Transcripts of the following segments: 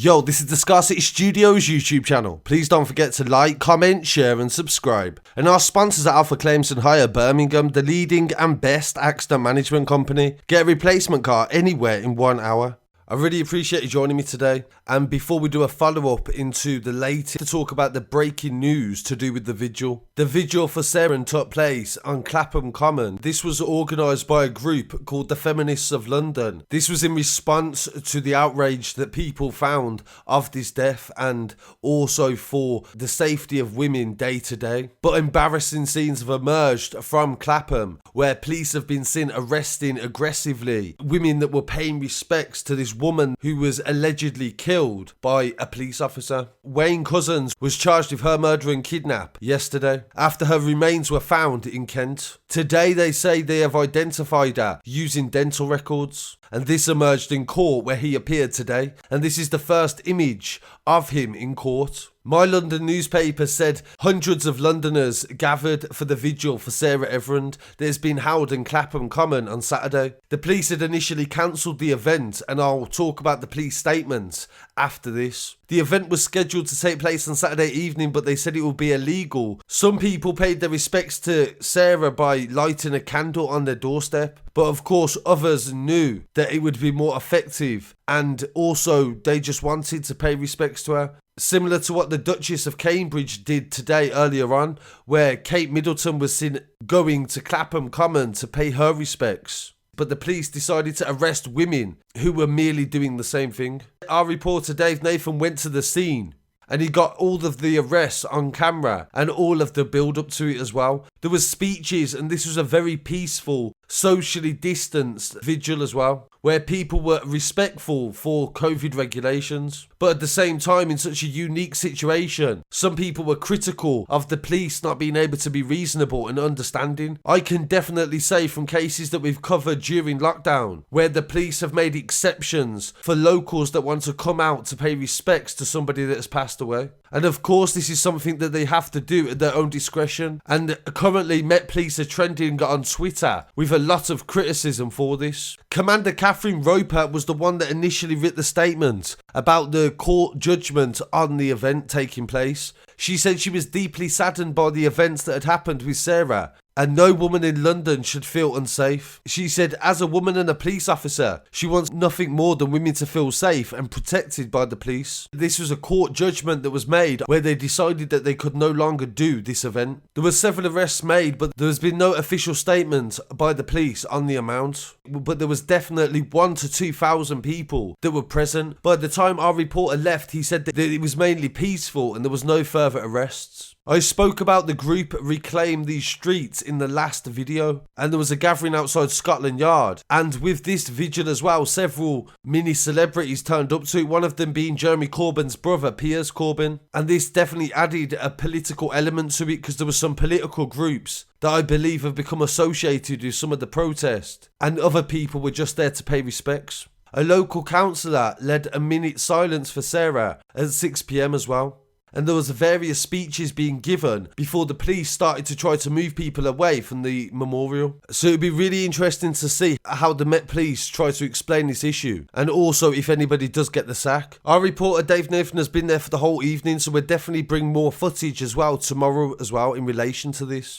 Yo, this is the Scarcity Studios YouTube channel. Please don't forget to like, comment, share and subscribe. And our sponsors at Alpha Claims and Hire Birmingham, the leading and best accident management company. Get a replacement car anywhere in 1 hour. I really appreciate you joining me today. And before we do a follow-up into the latest, to talk about the breaking news to do with the vigil. The vigil for Sarah took place on Clapham Common. This was organised by a group called the Feminists of London. This was in response to the outrage that people found of this death and also for the safety of women day to day. But embarrassing scenes have emerged from Clapham where police have been seen arresting aggressively women that were paying respects to this woman who was allegedly killed by a police officer. Wayne Couzens was charged with her murder and kidnap yesterday after her remains were found in Kent. Today they say they have identified her using dental records, and this emerged in court where he appeared today, and this is the first image of him in court. My London newspaper said hundreds of Londoners gathered for the vigil for Sarah Everard that has been held in Clapham Common on Saturday. The police had initially cancelled the event, and I'll talk about the police statements after this. The event was scheduled to take place on Saturday evening, but they said it would be illegal. Some people paid their respects to Sarah by lighting a candle on their doorstep, but of course others knew that it would be more effective, and also they just wanted to pay respects to her. Similar to what the Duchess of Cambridge did today earlier on, where Kate Middleton was seen going to Clapham Common to pay her respects. But the police decided to arrest women who were merely doing the same thing. Our reporter Dave Nathan went to the scene and he got all of the arrests on camera and all of the build up to it as well. There was speeches, and this was a very peaceful, socially distanced vigil as well, where people were respectful for COVID regulations. But at the same time, in such a unique situation, some people were critical of the police not being able to be reasonable and understanding. I can definitely say from cases that we've covered during lockdown, where the police have made exceptions for locals that want to come out to pay respects to somebody that has passed away. And of course, this is something that they have to do at their own discretion. And currently, Met Police are trending on Twitter with a lot of criticism for this. Commander Catherine Roper was the one that initially wrote the statement about the court judgment on the event taking place. She said she was deeply saddened by the events that had happened with Sarah, and no woman in London should feel unsafe. She said, as a woman and a police officer, she wants nothing more than women to feel safe and protected by the police. This was a court judgment that was made where they decided that they could no longer do this event. There were several arrests made, but there has been no official statement by the police on the amount. But there was definitely 1,000 to 2,000 people that were present. By the time our reporter left, he said that it was mainly peaceful and there was no further arrests. I spoke about the group Reclaim These Streets in the last video, and there was a gathering outside Scotland Yard, and with this vigil as well, several mini celebrities turned up to it, one of them being Jeremy Corbyn's brother, Piers Corbyn, and this definitely added a political element to it because there were some political groups that I believe have become associated with some of the protest, and other people were just there to pay respects. A local councillor led a minute silence for Sarah at 6 PM as well. And there was various speeches being given before the police started to try to move people away from the memorial. So it'd be really interesting to see how the Met Police try to explain this issue, and also if anybody does get the sack. Our reporter Dave Nathan has been there for the whole evening, so we'll definitely bring more footage as well tomorrow as well in relation to this.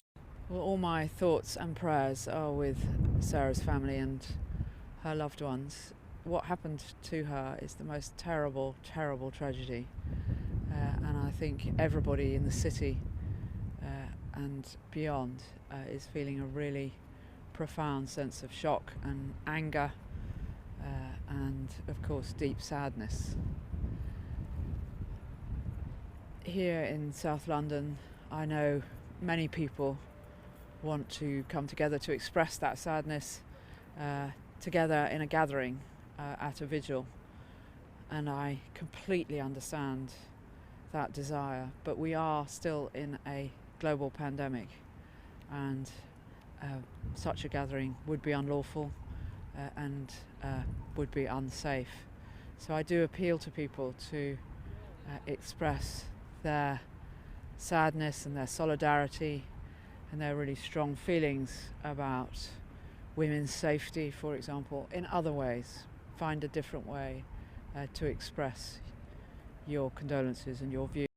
Well, all my thoughts and prayers are with Sarah's family and her loved ones. What happened to her is the most terrible, terrible tragedy. And I think everybody in the city and beyond is feeling a really profound sense of shock and anger and, of course, deep sadness. Here in South London, I know many people want to come together to express that sadness together in a gathering at a vigil, and I completely understand that desire, but we are still in a global pandemic, and such a gathering would be unlawful and would be unsafe. So I do appeal to people to express their sadness and their solidarity and their really strong feelings about women's safety, for example, in other ways. Find a different way to express your condolences and your views.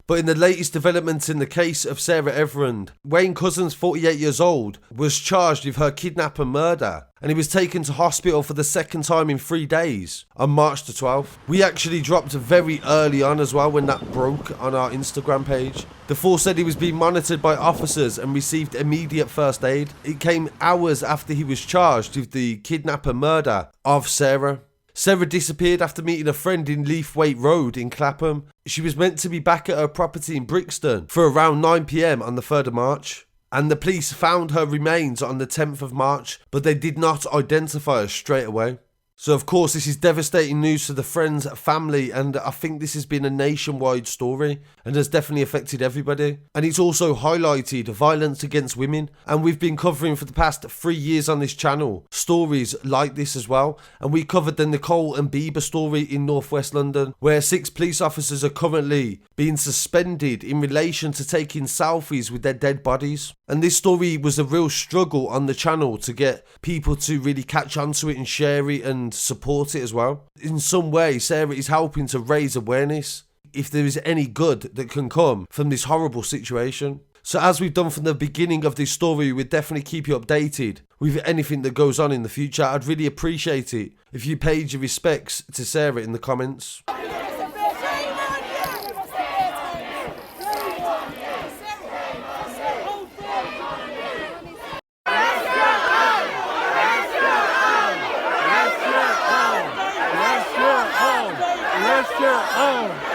But in the latest developments in the case of Sarah Everard, Wayne Couzens, 48 years old, was charged with her kidnap and murder, and he was taken to hospital for the second time in 3 days on March the 12th. We actually dropped very early on as well when that broke on our Instagram page. The force said he was being monitored by officers and received immediate first aid. It came hours after he was charged with the kidnap and murder of Sarah. Sarah disappeared after meeting a friend in Leithwaite Road in Clapham. She was meant to be back at her property in Brixton for around 9 PM on the 3rd of March. And the police found her remains on the 10th of March, but they did not identify her straight away. So of course this is devastating news to the friends, family, and I think this has been a nationwide story and has definitely affected everybody. And it's also highlighted violence against women, and we've been covering for the past 3 years on this channel stories like this as well. And we covered the Nicole and Bieber story in northwest London, where 6 police officers are currently being suspended in relation to taking selfies with their dead bodies. And this story was a real struggle on the channel to get people to really catch on to it and share it and support it as well. In some way, Sarah is helping to raise awareness if there is any good that can come from this horrible situation. So as we've done from the beginning of this story, we'll definitely keep you updated with anything that goes on in the future. I'd really appreciate it if you paid your respects to Sarah in the comments. Let's get on!